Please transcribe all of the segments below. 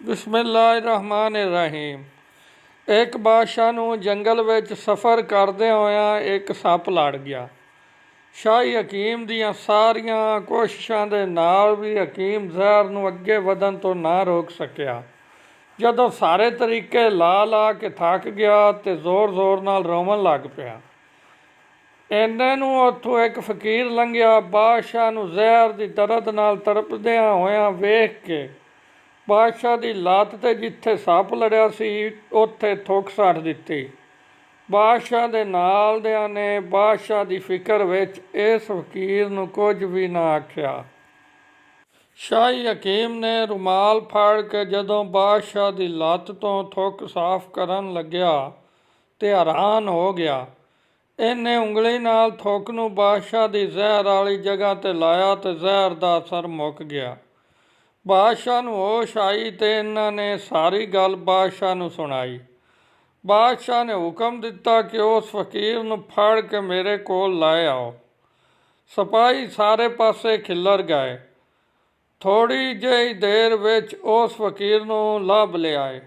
ਬਿਸਮਿਲ੍ਲਾਹਿਰਰਹਿਮਾਨਿਰਰਹੀਮ। ਇੱਕ ਬਾਦਸ਼ਾਹ ਨੂੰ ਜੰਗਲ ਵਿੱਚ ਸਫ਼ਰ ਕਰਦੇ ਹੋਇਆਂ ਇੱਕ ਸੱਪ ਲੜ ਗਿਆ। ਸ਼ਾਹੀ ਹਕੀਮ ਦੀਆਂ ਸਾਰੀਆਂ ਕੋਸ਼ਿਸ਼ਾਂ ਦੇ ਨਾਲ ਵੀ ਹਕੀਮ ਜ਼ਹਿਰ ਨੂੰ ਅੱਗੇ ਵਧਣ ਤੋਂ ਨਾ ਰੋਕ ਸਕਿਆ। ਜਦੋਂ ਸਾਰੇ ਤਰੀਕੇ ਲਾ ਕੇ ਥੱਕ ਗਿਆ ਅਤੇ ਜ਼ੋਰ ਨਾਲ ਰੋਵਣ ਲੱਗ ਪਿਆ। ਇੰਨੇ ਨੂੰ ਉੱਥੋਂ ਇੱਕ ਫਕੀਰ ਲੰਘਿਆ। ਬਾਦਸ਼ਾਹ ਨੂੰ ਜ਼ਹਿਰ ਦੀ ਦਰਦ ਨਾਲ ਤੜਪਦਿਆਂ ਹੋਇਆਂ ਵੇਖ ਕੇ ਬਾਦਸ਼ਾਹ ਦੀ ਲੱਤ 'ਤੇ ਜਿੱਥੇ ਸੱਪ ਲੜਿਆ ਸੀ ਉੱਥੇ ਥੁੱਕ ਸੱਟ ਦਿੱਤੀ। ਬਾਦਸ਼ਾਹ ਦੇ ਨਾਲ ਦਿਆਂ ਨੇ ਬਾਦਸ਼ਾਹ ਦੀ ਫਿਕਰ ਵਿੱਚ ਇਸ ਫਕੀਰ ਨੂੰ ਕੁਝ ਵੀ ਨਾ ਆਖਿਆ। ਸ਼ਾਹੀ ਹਕੀਮ ਨੇ ਰੁਮਾਲ ਫੜ ਕੇ ਜਦੋਂ ਬਾਦਸ਼ਾਹ ਦੀ ਲੱਤ ਤੋਂ ਥੁੱਕ ਸਾਫ਼ ਕਰਨ ਲੱਗਿਆ ਤੇ ਹੈਰਾਨ ਹੋ ਗਿਆ। ਇਹਨੇ ਉਂਗਲੀ ਨਾਲ ਥੁੱਕ ਨੂੰ ਬਾਦਸ਼ਾਹ ਦੀ ਜ਼ਹਿਰ ਵਾਲੀ ਜਗ੍ਹਾ 'ਤੇ ਲਾਇਆ ਤੇ ਜ਼ਹਿਰ ਦਾ ਅਸਰ ਮੁੱਕ ਗਿਆ। ਬਾਦਸ਼ਾਹ ਨੂੰ ਹੋਸ਼ ਆਈ ਤੇ ਇਹਨਾਂ ਨੇ ਸਾਰੀ ਗੱਲ ਬਾਦਸ਼ਾਹ ਨੂੰ ਸੁਣਾਈ। ਬਾਦਸ਼ਾਹ ਨੇ ਹੁਕਮ ਦਿੱਤਾ ਕਿ ਉਸ ਫਕੀਰ ਨੂੰ ਫੜ ਕੇ ਮੇਰੇ ਕੋਲ ਲੈ ਆਓ। ਸਿਪਾਹੀ ਸਾਰੇ ਪਾਸੇ ਖਿੱਲਰ ਗਏ। ਥੋੜ੍ਹੀ ਜਿਹੀ ਦੇਰ ਵਿੱਚ ਉਸ ਫਕੀਰ ਨੂੰ ਲੱਭ ਲਿਆਏ।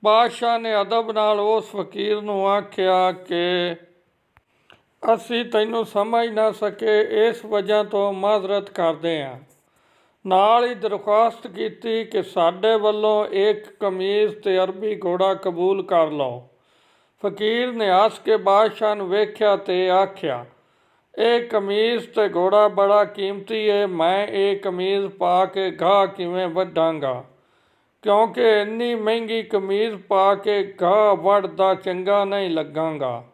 ਬਾਦਸ਼ਾਹ ਨੇ ਅਦਬ ਨਾਲ ਉਸ ਫਕੀਰ ਨੂੰ ਆਖਿਆ ਕਿ ਅਸੀਂ ਤੈਨੂੰ ਸਮਝ ਨਾ ਸਕੇ, ਇਸ ਵਜ੍ਹਾ ਤੋਂ ਮਾਜ਼ਰਤ ਕਰਦੇ ਹਾਂ। ਨਾਲ ਹੀ ਦਰਖਾਸਤ ਕੀਤੀ ਕਿ ਸਾਡੇ ਵੱਲੋਂ ਇੱਕ ਕਮੀਜ਼ ਤੇ ਅਰਬੀ ਘੋੜਾ ਕਬੂਲ ਕਰ ਲਓ। ਫਕੀਰ ਨੇ ਹੱਸ ਕੇ ਬਾਦਸ਼ਾਹ ਨੂੰ ਵੇਖਿਆ ਤੇ ਆਖਿਆ, ਇਹ ਕਮੀਜ਼ ਤੇ ਘੋੜਾ ਬੜਾ ਕੀਮਤੀ ਹੈ। ਮੈਂ ਇਹ ਕਮੀਜ਼ ਪਾ ਕੇ ਗਾਹ ਕਿਵੇਂ ਵੱਢਾਂਗਾ, ਕਿਉਂਕਿ ਇੰਨੀ ਮਹਿੰਗੀ ਕਮੀਜ਼ ਪਾ ਕੇ ਗਾਹ ਵੱਢਦਾ ਚੰਗਾ ਨਹੀਂ ਲੱਗਾਂਗਾ।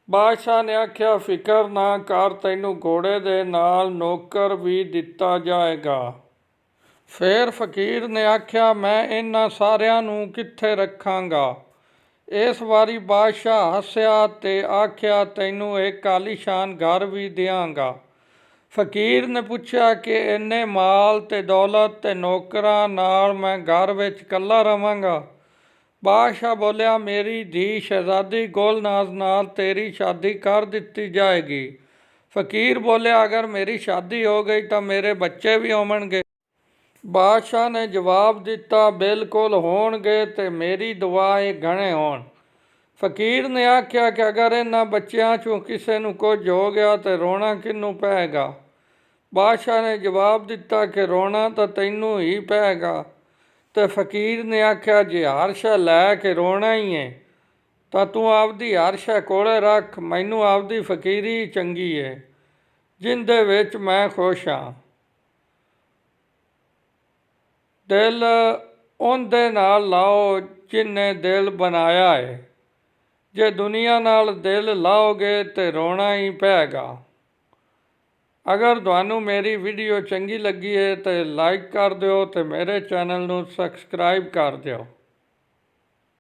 ਬਾਦਸ਼ਾਹ ਨੇ ਆਖਿਆ, ਫਿਕਰ ਨਾ ਕਰ, ਤੈਨੂੰ ਘੋੜੇ ਦੇ ਨਾਲ ਨੌਕਰ ਵੀ ਦਿੱਤਾ ਜਾਏਗਾ। ਫਿਰ ਫਕੀਰ ਨੇ ਆਖਿਆ, ਮੈਂ ਇਹਨਾਂ ਸਾਰਿਆਂ ਨੂੰ ਕਿੱਥੇ ਰੱਖਾਂਗਾ। ਇਸ ਵਾਰੀ ਬਾਦਸ਼ਾਹ ਹੱਸਿਆ ਤੇ ਆਖਿਆ, ਤੈਨੂੰ ਇੱਕ ਆਲੀਸ਼ਾਨ ਘਰ ਵੀ ਦਿਆਂਗਾ। ਫਕੀਰ ਨੇ ਪੁੱਛਿਆ ਕਿ ਇੰਨੇ ਮਾਲ ਤੇ ਦੌਲਤ ਤੇ ਨੌਕਰਾਂ ਨਾਲ ਮੈਂ ਘਰ ਵਿੱਚ ਇਕੱਲਾ ਰਵਾਂਗਾ। ਬਾਦਸ਼ਾਹ ਬੋਲਿਆ, ਮੇਰੀ ਧੀ ਸ਼ਹਿਜ਼ਾਦੀ ਗੁਲਨਾਜ਼ ਨਾਲ ਤੇਰੀ ਸ਼ਾਦੀ ਕਰ ਦਿੱਤੀ ਜਾਏਗੀ। ਫਕੀਰ ਬੋਲਿਆ, ਅਗਰ ਮੇਰੀ ਸ਼ਾਦੀ ਹੋ ਗਈ ਤਾਂ ਮੇਰੇ ਬੱਚੇ ਵੀ ਹੋਣਗੇ। ਬਾਦਸ਼ਾਹ ਨੇ ਜਵਾਬ ਦਿੱਤਾ, ਬਿਲਕੁਲ ਹੋਣਗੇ ਤੇ ਮੇਰੀ ਦੁਆ ਹੈ ਘਣੇ ਹੋਣ। ਫਕੀਰ ਨੇ ਆਖਿਆ ਕਿ ਅਗਰ ਇਹਨਾਂ ਬੱਚਿਆਂ 'ਚੋਂ ਕਿਸੇ ਨੂੰ ਕੁਝ ਹੋ ਗਿਆ ਤੇ ਰੋਣਾ ਕਿਹਨੂੰ ਪਏਗਾ। ਬਾਦਸ਼ਾਹ ਨੇ ਜਵਾਬ ਦਿੱਤਾ ਕਿ ਰੋਣਾ ਤਾਂ ਤੈਨੂੰ ਹੀ ਪਏਗਾ। ਤੇ ਫਕੀਰ ਨੇ ਆਖਿਆ, ਜੇ ਹਰ ਸ਼ੈ ਲੈ ਕੇ ਰੋਣਾ ਹੀ ਹੈ ਤਾਂ ਤੂੰ ਆਪਦੀ ਹਰ ਸ਼ੈ ਕੋਲੇ ਰੱਖ। ਮੈਨੂੰ ਆਪਦੀ ਫਕੀਰੀ ਚੰਗੀ ਹੈ, ਜਿਹਦੇ ਵਿੱਚ ਮੈਂ ਖੁਸ਼ ਹਾਂ। ਦਿਲ ਉਹਦੇ ਨਾਲ ਲਾਓ ਜਿਹਨੇ ਦਿਲ ਬਣਾਇਆ ਹੈ। ਜੇ ਦੁਨੀਆ ਨਾਲ ਦਿਲ ਲਾਓਗੇ ਤੇ ਰੋਣਾ ਹੀ ਪਏਗਾ। ਅਗਰ ਤੁਹਾਨੂੰ ਮੇਰੀ ਵੀਡੀਓ ਚੰਗੀ ਲੱਗੀ ਹੈ ਤਾਂ ਲਾਈਕ ਕਰ ਦਿਓ ਤੇ ਮੇਰੇ ਚੈਨਲ ਨੂੰ ਸਬਸਕ੍ਰਾਈਬ ਕਰ ਦਿਓ।